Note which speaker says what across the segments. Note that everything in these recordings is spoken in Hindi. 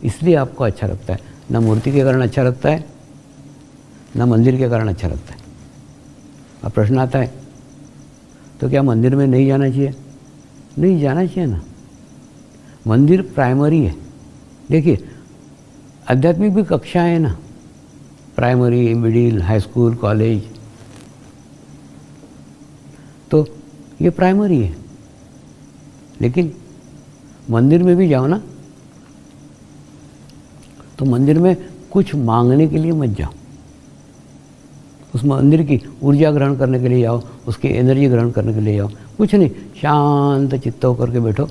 Speaker 1: इसलिए आपको अच्छा लगता है, ना मूर्ति के कारण अच्छा लगता है, ना मंदिर के कारण अच्छा लगता है। अब प्रश्न आता है तो क्या मंदिर में नहीं जाना चाहिए? नहीं जाना चाहिए ना। मंदिर प्राइमरी है। देखिए आध्यात्मिक भी कक्षा है ना, primary, middle, high school, college, तो ये प्राइमरी है। लेकिन मंदिर में भी जाओ ना, तो मंदिर में कुछ मांगने के लिए मत जाओ। उस मंदिर की ऊर्जा ग्रहण करने के लिए जाओ, उसकी एनर्जी ग्रहण करने के लिए जाओ। कुछ नहीं, शांत चित्त होकर के बैठो,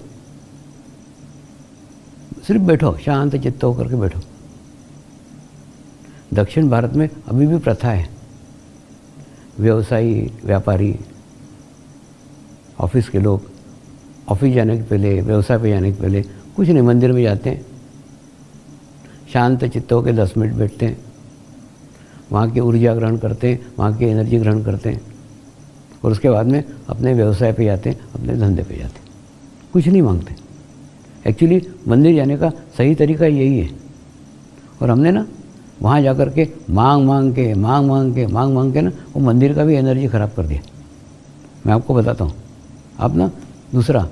Speaker 1: सिर्फ बैठो, शांत चित्त होकर के बैठो। दक्षिण भारत में अभी भी प्रथा है, व्यवसायी, व्यापारी, ऑफिस के लोग ऑफिस जाने के पहले, व्यवसाय पे जाने के पहले कुछ नहीं, मंदिर में जाते हैं, शांत चित्त होकर 10 मिनट बैठते हैं, वहाँ की ऊर्जा ग्रहण करते हैं, वहाँ की एनर्जी ग्रहण करते हैं, और उसके बाद में अपने व्यवसाय पे जाते हैं, अपने धंधे पे जाते हैं, कुछ नहीं मांगते। एक्चुअली मंदिर जाने का सही तरीका यही है। और हमने ना वहाँ जा कर के मांग मांग के ना वो मंदिर का भी एनर्जी ख़राब कर दिया। मैं आपको बताता हूँ। अब ना दूसरा,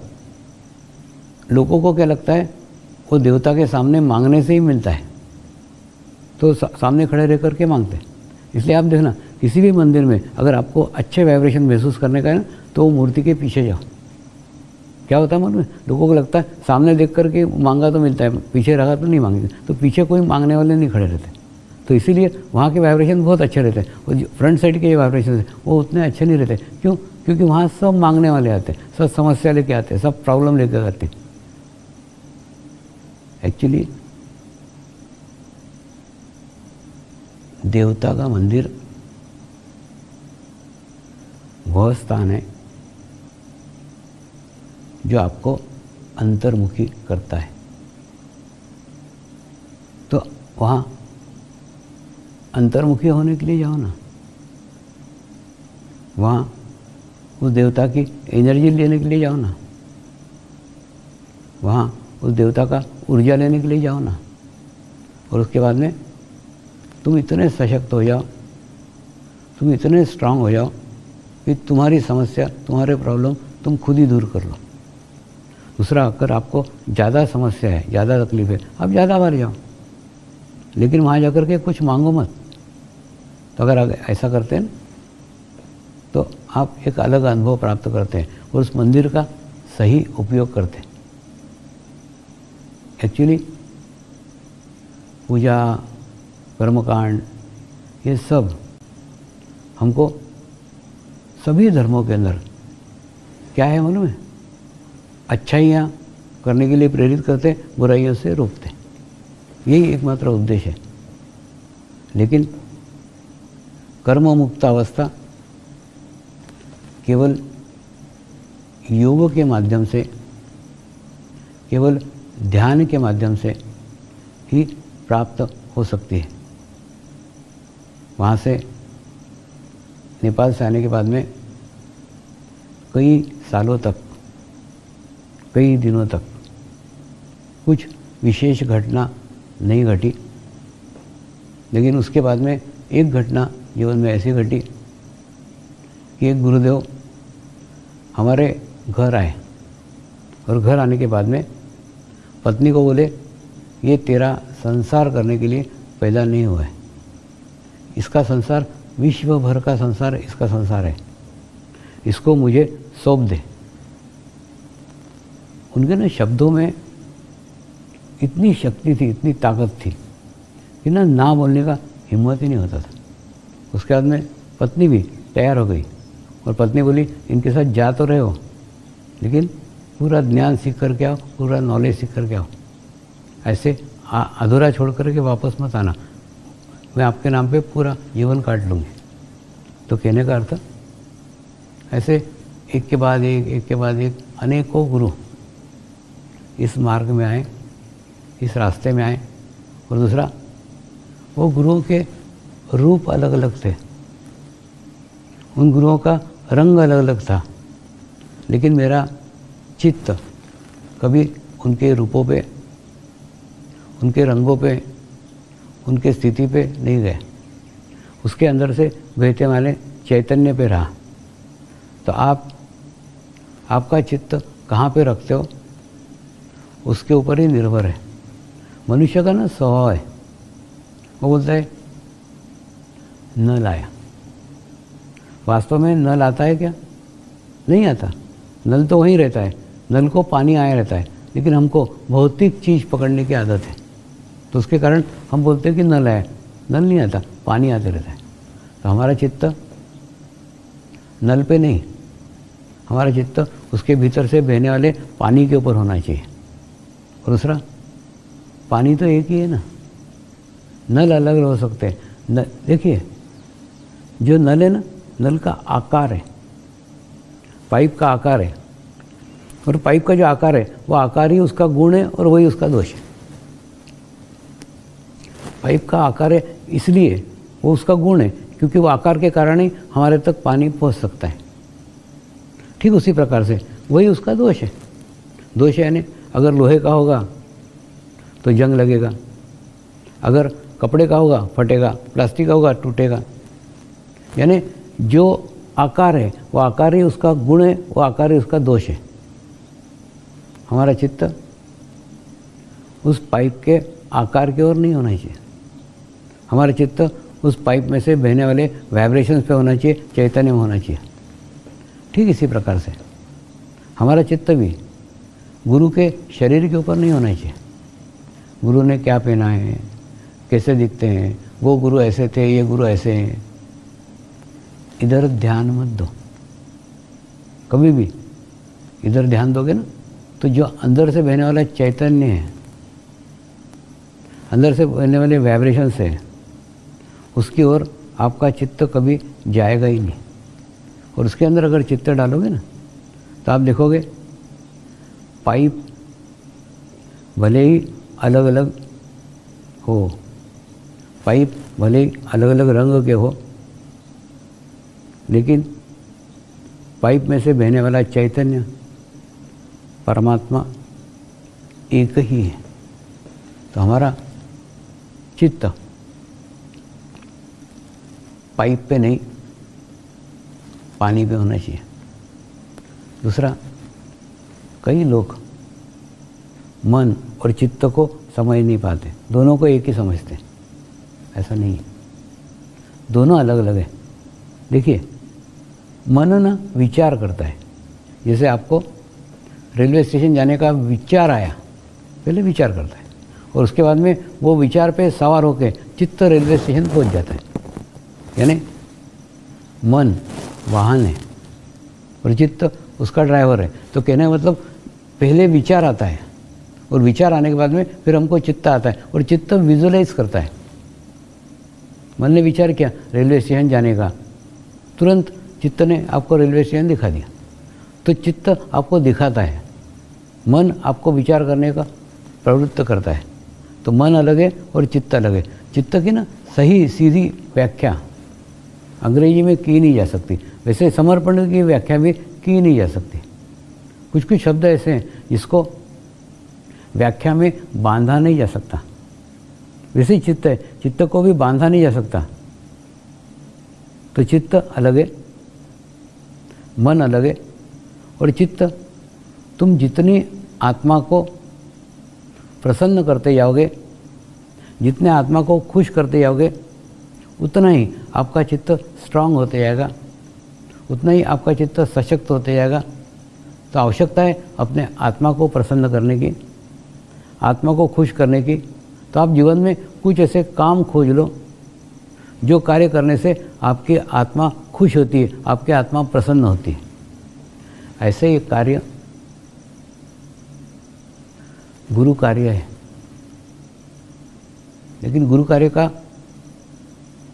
Speaker 1: लोगों को क्या लगता है वो देवता के सामने मांगने से ही मिलता है, तो सामने खड़े रह कर के मांगते हैं। इसलिए आप देखना, किसी भी मंदिर में अगर आपको अच्छे वाइब्रेशन महसूस करने का है ना, तो वो मूर्ति के पीछे जाओ। क्या होता है मन में, लोगों को लगता है सामने देख कर के मांगा तो मिलता है, पीछे रहा तो नहीं मांगेंगे, तो पीछे कोई मांगने वाले नहीं खड़े रहते। तो इसीलिए वहाँ के वाइब्रेशन बहुत अच्छे रहते हैं। और जो फ्रंट साइड के वाइब्रेशन है वो उतने अच्छे नहीं रहते। क्यों? क्योंकि वहाँ सब मांगने वाले आते हैं, सब समस्या लेके आते हैं, सब प्रॉब्लम लेकर आते हैं। एक्चुअली देवता का मंदिर वह स्थान है जो आपको अंतर्मुखी करता है। तो वहाँ अंतर्मुखी होने के लिए जाओ ना, वहाँ उस देवता की एनर्जी लेने के लिए जाओ ना, वहाँ उस देवता का ऊर्जा लेने के लिए जाओ ना। और उसके बाद में तुम इतने सशक्त हो जाओ, तुम इतने स्ट्रांग हो जाओ कि तुम्हारी समस्या, तुम्हारे प्रॉब्लम तुम खुद ही दूर कर लो। दूसरा, अगर आपको ज़्यादा समस्या है, ज़्यादा तकलीफ है, आप ज़्यादा बार जाओ, लेकिन वहाँ जाकर के कुछ मांगो मत। तो अगर ऐसा करते हैं तो आप एक अलग अनुभव प्राप्त करते हैं और उस मंदिर का सही उपयोग करते हैं। एक्चुअली पूजा, कर्मकांड, ये सब हमको सभी धर्मों के अंदर क्या है मालूम है, अच्छाइयाँ करने के लिए प्रेरित करते, बुराइयों से रोकते। यही एकमात्र उद्देश्य है। लेकिन कर्म मुक्त अवस्था केवल योग के माध्यम से, केवल ध्यान के माध्यम से ही प्राप्त हो सकती है। वहाँ से नेपाल से आने के बाद में कई सालों तक, कई दिनों तक कुछ विशेष घटना नहीं घटी। लेकिन उसके बाद में एक घटना जीवन में ऐसी घटी कि एक गुरुदेव हमारे घर आए और घर आने के बाद में पत्नी को बोले, ये तेरा संसार करने के लिए पैदा नहीं हुआ है, इसका संसार विश्व भर का संसार इसका संसार है, इसको मुझे सौंप दे। उनके ना शब्दों में इतनी शक्ति थी, इतनी ताकत थी कि ना बोलने का हिम्मत ही नहीं होता था। उसके बाद में पत्नी भी तैयार हो गई और पत्नी बोली, इनके साथ जा तो रहे हो, लेकिन पूरा ज्ञान सीख कर के आओ, पूरा नॉलेज सीख कर के आओ, ऐसे अधूरा छोड़ कर के वापस मत आना, मैं आपके नाम पे पूरा जीवन काट लूँगी। तो कहने का अर्थ, ऐसे एक के बाद एक अनेकों गुरु इस मार्ग में आए, इस रास्ते में आए। और दूसरा, वो गुरुओं के रूप अलग अलग थे, उन गुरुओं का रंग अलग अलग था, लेकिन मेरा चित्त कभी उनके रूपों पे, उनके रंगों पे, उनके स्थिति पे नहीं गए, उसके अंदर से बहते वाले चैतन्य पे रहा। तो आपका चित्त कहाँ पे रखते हो उसके ऊपर ही निर्भर है। मनुष्य का ना स्वभाव है, वो बोलता है नल आया। वास्तव में नल आता है क्या? नहीं आता। नल तो वहीं रहता है, नल को पानी आया रहता है, लेकिन हमको भौतिक चीज़ पकड़ने की आदत है, तो उसके कारण हम बोलते हैं कि नल आया। नल नहीं आता, पानी आते रहता है। तो हमारा चित्त नल पे नहीं, हमारा चित्त उसके भीतर से बहने वाले पानी के ऊपर होना चाहिए। और दूसरा, पानी तो एक ही है ना, नल अलग अलग हो सकते हैं। देखिए, जो नल है ना, नल का आकार है, पाइप का आकार है, और पाइप का जो आकार है वो आकार ही उसका गुण है और वही उसका दोष है। पाइप का आकार है इसलिए वो उसका गुण है, क्योंकि वो आकार के कारण ही हमारे तक पानी पहुंच सकता है। ठीक उसी प्रकार से वही उसका दोष है। दोष है यानी अगर लोहे का होगा तो जंग लगेगा, अगर कपड़े का होगा फटेगा, प्लास्टिक का होगा टूटेगा। यानी जो आकार है वो आकार ही उसका गुण है, वो आकार ही उसका दोष है। हमारा चित्त उस पाइप के आकार की ओर नहीं होना चाहिए, हमारा चित्त उस पाइप में से बहने वाले वाइब्रेशंस पे होना चाहिए, चैतन्य में होना चाहिए। ठीक इसी प्रकार से हमारा चित्त भी गुरु के शरीर के ऊपर नहीं होना चाहिए। गुरु ने क्या पहना है, कैसे दिखते हैं, वो गुरु ऐसे थे, ये गुरु ऐसे हैं, इधर ध्यान मत दो। कभी भी इधर ध्यान दोगे ना, तो जो अंदर से बहने वाला चैतन्य है, अंदर से बहने वाले वाइब्रेशंस है, उसकी ओर आपका चित्त कभी जाएगा ही नहीं। और उसके अंदर अगर चित्त डालोगे ना, तो आप देखोगे पाइप भले ही अलग अलग हो, पाइप भले ही अलग अलग रंग के हो, लेकिन पाइप में से बहने वाला चैतन्य परमात्मा एक ही है। तो हमारा चित्त पाइप पे नहीं, पानी पे होना चाहिए। दूसरा, कई लोग मन और चित्त को समझ नहीं पाते, दोनों को एक ही समझते हैं। ऐसा नहीं है, दोनों अलग अलग है। देखिए, मन ना विचार करता है। जैसे आपको रेलवे स्टेशन जाने का विचार आया, पहले विचार करता है, और उसके बाद में वो विचार पे सवार होकर चित्त रेलवे स्टेशन पहुंच जाता है। यानी मन वाहन है और चित्त उसका ड्राइवर है। तो कहने का मतलब पहले विचार आता है, और विचार आने के बाद में फिर हमको चित्त आता है, और चित्त विजुअलाइज करता है। मन ने विचार किया रेलवे स्टेशन जाने का, तुरंत चित्त ने आपको रेलवे स्टेशन दिखा दिया। तो चित्त आपको दिखाता है, मन आपको विचार करने का प्रवृत्त करता है। तो मन अलग है और चित्त अलग है। चित्त की ना सही सीधी व्याख्या अंग्रेजी में की नहीं जा सकती, वैसे समर्पण की व्याख्या भी की नहीं जा सकती। कुछ कुछ शब्द ऐसे हैं जिसको व्याख्या में बांधा नहीं जा सकता। वैसे ही चित्त है, चित्त को भी बांधा नहीं जा सकता। तो चित्त अलग है, मन अलग है, और चित्त तुम जितनी आत्मा को प्रसन्न करते जाओगे, जितने आत्मा को खुश करते जाओगे, उतना ही आपका चित्त स्ट्रांग होते जाएगा, उतना ही आपका चित्त सशक्त होते जाएगा। तो आवश्यकता है अपने आत्मा को प्रसन्न करने की, आत्मा को खुश करने की। तो आप जीवन में कुछ ऐसे काम खोज लो जो कार्य करने से आपकी आत्मा खुश होती है, आपकी आत्मा प्रसन्न होती है। ऐसे ही कार्य गुरु कार्य है। लेकिन गुरु कार्य का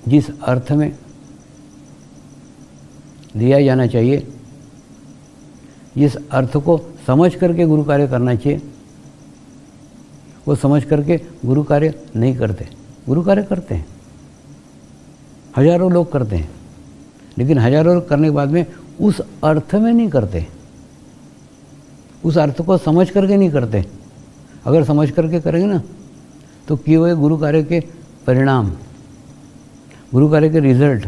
Speaker 1: जिस अर्थ में दिया जाना चाहिए, जिस अर्थ को समझ करके गुरु कार्य करना चाहिए, वो समझ करके गुरु कार्य नहीं करते। गुरु कार्य करते हैं, हजारों लोग करते हैं, लेकिन हजारों लोग करने के बाद में उस अर्थ में नहीं करते, उस अर्थ को समझ करके नहीं करते। अगर समझ करके करेंगे ना, तो किए हुए गुरु कार्य के परिणाम, गुरु कार्य के रिजल्ट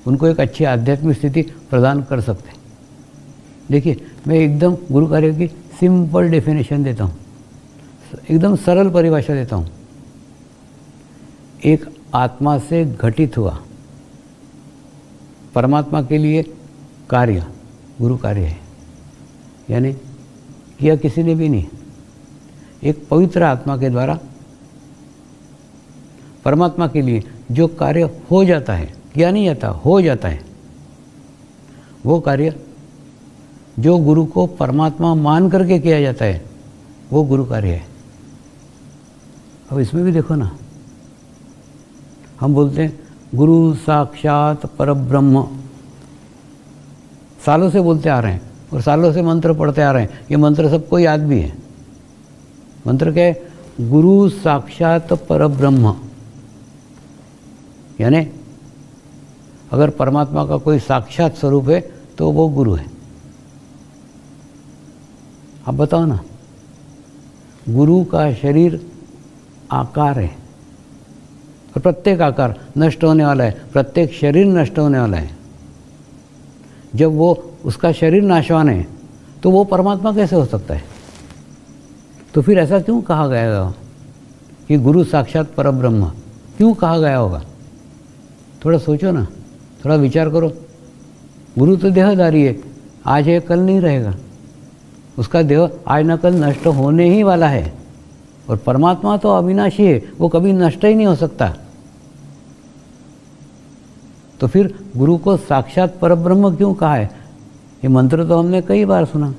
Speaker 1: उनको एक अच्छी आध्यात्मिक स्थिति प्रदान कर सकते हैं। देखिए, मैं एकदम गुरु कार्य की सिंपल डेफिनेशन देता हूँ, एकदम सरल परिभाषा देता हूँ। एक आत्मा से घटित हुआ परमात्मा के लिए कार्य गुरु कार्य है, यानी किया किसी ने भी नहीं, एक पवित्र आत्मा के द्वारा परमात्मा के लिए जो कार्य हो जाता है, किया नहीं जाता, हो जाता है, वो कार्य जो गुरु को परमात्मा मान करके किया जाता है, वो गुरु कार्य है। अब इसमें भी देखो ना, हम बोलते हैं गुरु साक्षात परब्रह्म, सालों से बोलते आ रहे हैं और सालों से मंत्र पढ़ते आ रहे हैं। ये मंत्र सबको याद भी है। मंत्र क्या है? गुरु साक्षात परब्रह्म, यानी अगर परमात्मा का कोई साक्षात स्वरूप है तो वो गुरु है। अब बताओ ना, गुरु का शरीर आकार है और प्रत्येक आकार नष्ट होने वाला है, प्रत्येक शरीर नष्ट होने वाला है। जब वो उसका शरीर नाशवान है तो वो परमात्मा कैसे हो सकता है? तो फिर ऐसा क्यों कहा गया होगा कि गुरु साक्षात परब्रह्म? क्यों कहा गया होगा? थोड़ा सोचो ना, थोड़ा विचार करो। गुरु तो देहधारी है, आज है कल नहीं रहेगा, उसका देह आज न कल नष्ट होने ही वाला है। और परमात्मा तो अविनाशी है, वो कभी नष्ट ही नहीं हो सकता। तो फिर गुरु को साक्षात परब्रह्म क्यों कहा है? ये मंत्र तो हमने कई बार सुना,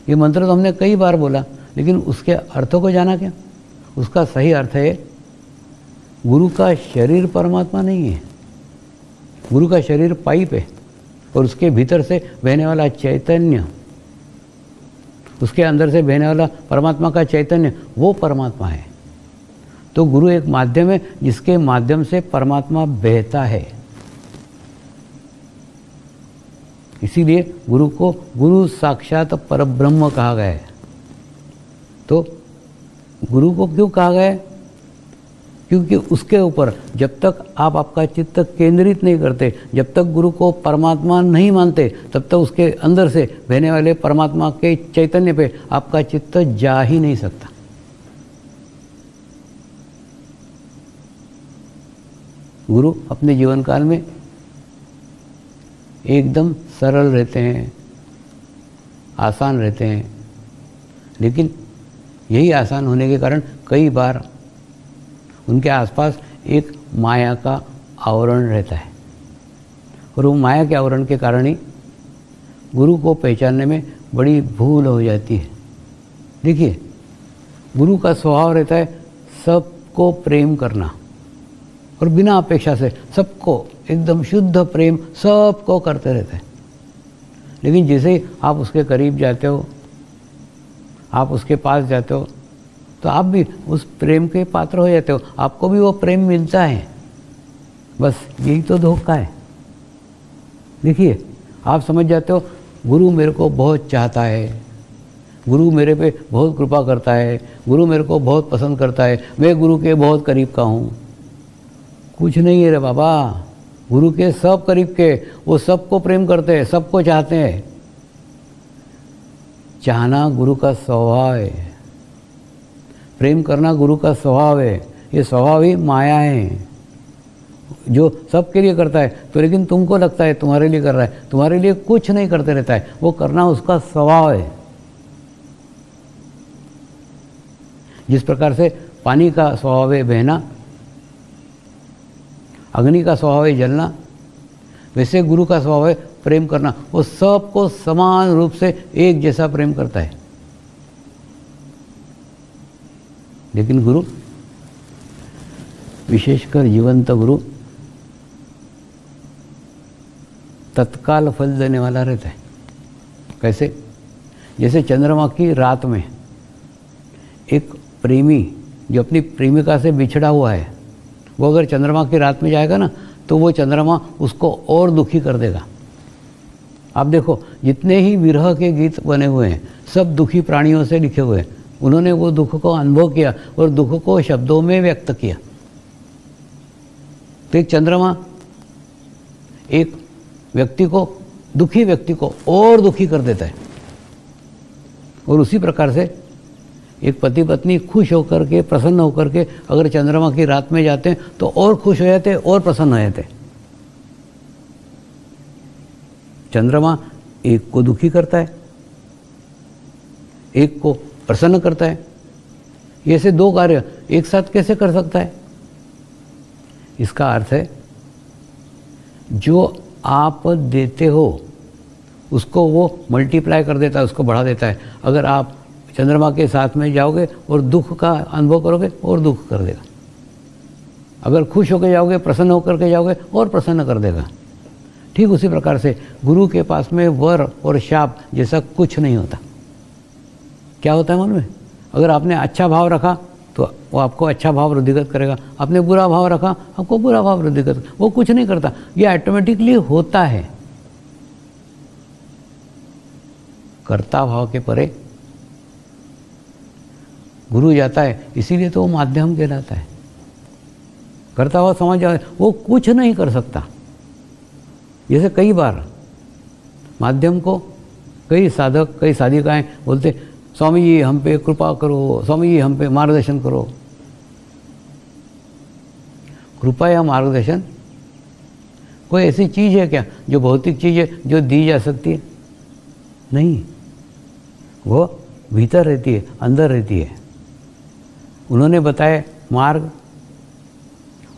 Speaker 1: ये मंत्र तो हमने कई बार बोला, लेकिन उसके अर्थों को जाना क्या? उसका सही अर्थ है, गुरु का शरीर परमात्मा नहीं है, गुरु का शरीर पाइप है और उसके भीतर से बहने वाला चैतन्य, उसके अंदर से बहने वाला परमात्मा का चैतन्य, वो परमात्मा है। तो गुरु एक माध्यम है जिसके माध्यम से परमात्मा बहता है। इसीलिए गुरु को गुरु साक्षात परब्रह्म कहा गया है। तो गुरु को क्यों कहा गया है? क्योंकि उसके ऊपर जब तक आप आपका चित्त केंद्रित नहीं करते, जब तक गुरु को परमात्मा नहीं मानते, तब तक उसके अंदर से बहने वाले परमात्मा के चैतन्य पे आपका चित्त जा ही नहीं सकता। गुरु अपने जीवन काल में एकदम सरल रहते हैं, आसान रहते हैं, लेकिन यही आसान होने के कारण कई बार उनके आसपास एक माया का आवरण रहता है और वो माया के आवरण के कारण ही गुरु को पहचानने में बड़ी भूल हो जाती है। देखिए, गुरु का स्वभाव रहता है सबको प्रेम करना और बिना अपेक्षा से सबको एकदम शुद्ध प्रेम सबको करते रहते हैं। लेकिन जैसे ही आप उसके करीब जाते हो, आप उसके पास जाते हो, तो आप भी उस प्रेम के पात्र हो जाते हो, आपको भी वो प्रेम मिलता है। बस यही तो धोखा है। देखिए, आप समझ जाते हो गुरु मेरे को बहुत चाहता है, गुरु मेरे पे बहुत कृपा करता है, गुरु मेरे को बहुत पसंद करता है, मैं गुरु के बहुत करीब का हूँ। कुछ नहीं है रे बाबा, गुरु के सब करीब के, वो सबको प्रेम करते हैं, सबको चाहते हैं। चाहना गुरु का स्वभाव है, प्रेम करना गुरु का स्वभाव है। ये स्वभाव ही माया है जो सबके लिए करता है। तो लेकिन तुमको लगता है तुम्हारे लिए कर रहा है, तुम्हारे लिए कुछ नहीं करते रहता है, वो करना उसका स्वभाव है। जिस प्रकार से पानी का स्वभाव है बहना, अग्नि का स्वभाव है जलना, वैसे गुरु का स्वभाव है प्रेम करना। वो सबको समान रूप से एक जैसा प्रेम करता है। लेकिन गुरु, विशेषकर जीवंत गुरु, तत्काल फल देने वाला रहता है। कैसे? जैसे चंद्रमा की रात में एक प्रेमी जो अपनी प्रेमिका से बिछड़ा हुआ है, वो अगर चंद्रमा की रात में जाएगा ना, तो वो चंद्रमा उसको और दुखी कर देगा। आप देखो, जितने ही विरह के गीत बने हुए हैं सब दुखी प्राणियों से लिखे हुए हैं। उन्होंने वो दुख को अनुभव किया और दुख को शब्दों में व्यक्त किया। तो एक चंद्रमा एक व्यक्ति को, दुखी व्यक्ति को और दुखी कर देता है, और उसी प्रकार से एक पति पत्नी खुश होकर के, प्रसन्न होकर के अगर चंद्रमा की रात में जाते हैं तो और खुश हो जाते, और प्रसन्न हो जाते। चंद्रमा एक को दुखी करता है, एक को प्रसन्न करता है। ये ऐसे दो कार्य एक साथ कैसे कर सकता है? इसका अर्थ है जो आप देते हो उसको वो मल्टीप्लाई कर देता है, उसको बढ़ा देता है। अगर आप चंद्रमा के साथ में जाओगे और दुख का अनुभव करोगे और दुख कर देगा। अगर खुश होकर जाओगे, प्रसन्न होकर के जाओगे और प्रसन्न कर देगा। ठीक उसी प्रकार से गुरु के पास में वर और शाप जैसा कुछ नहीं होता। क्या होता है मन में? अगर आपने अच्छा भाव रखा तो वो आपको अच्छा भाव वृद्धिगत करेगा, आपने बुरा भाव रखा आपको बुरा भाव वृद्धिगत, वो कुछ नहीं करता, ये ऑटोमेटिकली होता है। कर्ता भाव के परे गुरु जाता है, इसीलिए तो वो माध्यम कहलाता है। करता हुआ समझ जाए वो कुछ नहीं कर सकता। जैसे कई बार माध्यम को कई साधक, कई साधिकाएं बोलते, स्वामी जी हम पे कृपा करो, स्वामी जी हम पे मार्गदर्शन करो। कृपा या मार्गदर्शन कोई ऐसी चीज़ है क्या जो भौतिक चीज़ है जो दी जा सकती है? नहीं, वो भीतर रहती है, अंदर रहती है। उन्होंने बताए मार्ग,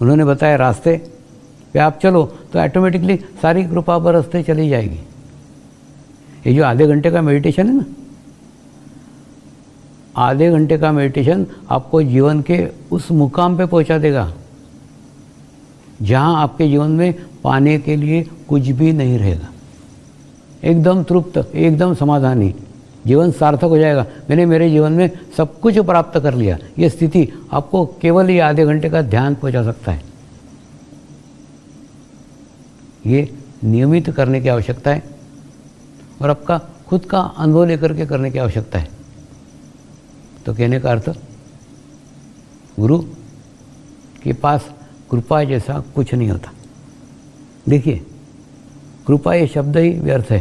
Speaker 1: उन्होंने बताए रास्ते पे आप चलो तो ऑटोमेटिकली सारी कृपा बरसते चली जाएगी। ये जो आधे घंटे का मेडिटेशन है ना, आधे घंटे का मेडिटेशन आपको जीवन के उस मुकाम पे पहुंचा देगा जहां आपके जीवन में पाने के लिए कुछ भी नहीं रहेगा। एकदम तृप्त, एकदम समाधानी, जीवन सार्थक हो जाएगा। मैंने मेरे जीवन में सब कुछ प्राप्त कर लिया। ये स्थिति आपको केवल ये आधे घंटे का ध्यान पहुंचा सकता है। ये नियमित करने की आवश्यकता है और आपका खुद का अनुभव लेकर के करने की आवश्यकता है। तो कहने का अर्थ, गुरु के पास कृपा जैसा कुछ नहीं होता। देखिए, कृपा ये शब्द ही व्यर्थ है,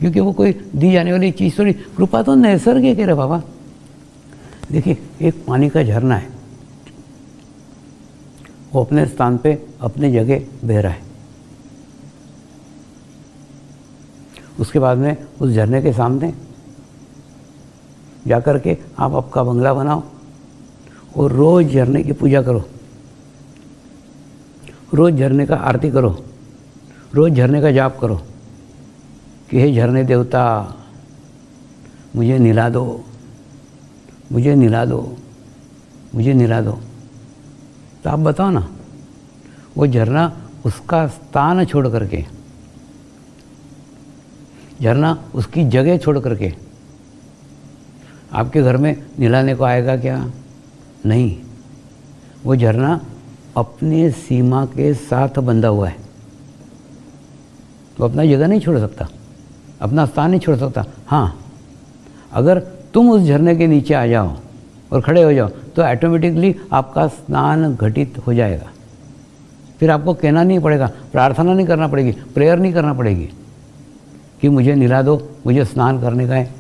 Speaker 1: क्योंकि वो कोई दी जाने वाली चीज़ थोड़ी। कृपा तो नैसर्गिक है रे बाबा। देखिए, एक पानी का झरना है, वो अपने स्थान पे अपनी जगह बह रहा है। उसके बाद में उस झरने के सामने जाकर के आप आपका बंगला बनाओ और रोज़ झरने की पूजा करो, रोज़ झरने का आरती करो, रोज़ झरने का जाप करो कि हे झरने देवता मुझे निला दो, मुझे निला दो, मुझे निला दो। तो आप बताओ ना, वो झरना उसका स्थान छोड़ करके, झरना उसकी जगह छोड़ करके आपके घर में निलाने को आएगा क्या? नहीं। वो झरना अपनी सीमा के साथ बंधा हुआ है, वो अपना जगह नहीं छोड़ सकता, अपना स्थान नहीं छोड़ सकता। हाँ, अगर तुम उस झरने के नीचे आ जाओ और खड़े हो जाओ तो ऑटोमेटिकली आपका स्नान घटित हो जाएगा। फिर आपको कहना नहीं पड़ेगा, प्रार्थना नहीं करना पड़ेगी, प्रेयर नहीं करना पड़ेगी कि मुझे निला दो, मुझे स्नान करने का है।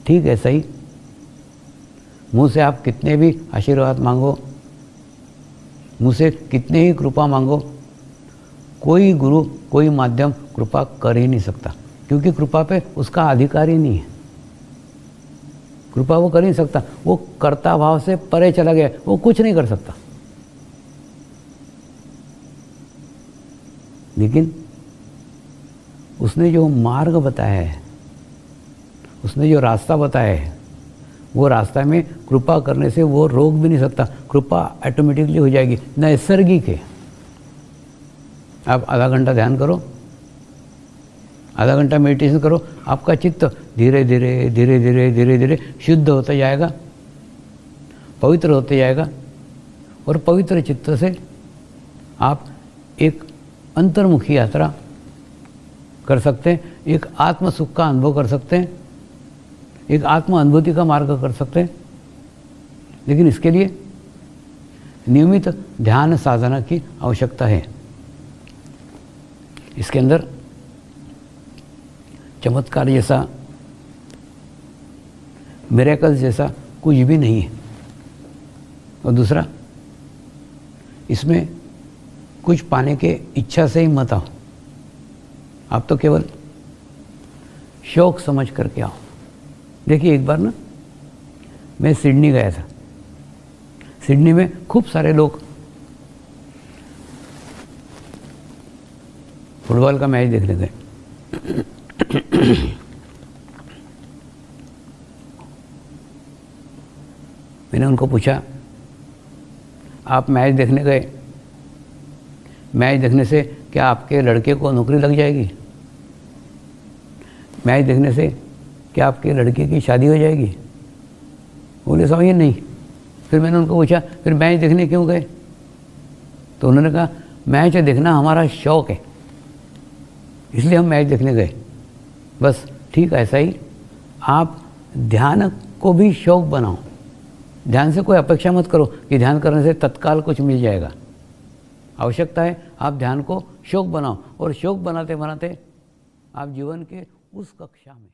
Speaker 1: ठीक है, सही, मुँह से आप कितने भी आशीर्वाद मांगो, मुँह से कितने ही कृपा मांगो, कोई गुरु, कोई माध्यम कृपा कर ही नहीं सकता, क्योंकि कृपा पे उसका अधिकार ही नहीं है। कृपा वो कर ही नहीं सकता, वो कर्ता भाव से परे चला गया, वो कुछ नहीं कर सकता। लेकिन उसने जो मार्ग बताया है, उसने जो रास्ता बताया है, वो रास्ता में कृपा करने से वो रोक भी नहीं सकता। कृपा ऑटोमेटिकली हो जाएगी, नैसर्गिक है। आप आधा घंटा ध्यान करो, आधा घंटा मेडिटेशन करो, आपका चित्त धीरे धीरे धीरे धीरे धीरे धीरे शुद्ध होता जाएगा, पवित्र होते जाएगा, और पवित्र चित्त से आप एक अंतर्मुखी यात्रा कर सकते हैं, एक आत्म सुख का अनुभव कर सकते हैं, एक आत्म अनुभूति का मार्ग कर सकते हैं। लेकिन इसके लिए नियमित ध्यान साधना की आवश्यकता है। इसके अंदर चमत्कार जैसा, मिरेकल जैसा कुछ भी नहीं है। और दूसरा, इसमें कुछ पाने के इच्छा से ही मत आओ, आप तो केवल शौक समझ करके आओ। देखिए, एक बार ना मैं सिडनी गया था। सिडनी में खूब सारे लोग फुटबॉल का मैच देखने गए। मैंने उनको पूछा, आप मैच देखने गए, मैच देखने से क्या आपके लड़के को नौकरी लग जाएगी? मैच देखने से क्या आपके लड़के की शादी हो जाएगी? बोले समझिए नहीं। फिर मैंने उनको पूछा, फिर मैच देखने क्यों गए? तो उन्होंने कहा, मैच देखना हमारा शौक़ है, इसलिए हम मैच देखने गए। बस ठीक ऐसा ही आप ध्यान को भी शौक़ बनाओ। ध्यान से कोई अपेक्षा मत करो कि ध्यान करने से तत्काल कुछ मिल जाएगा। आवश्यकता है आप ध्यान को शौक़ बनाओ, और शौक़ बनाते बनाते आप जीवन के उस कक्षा में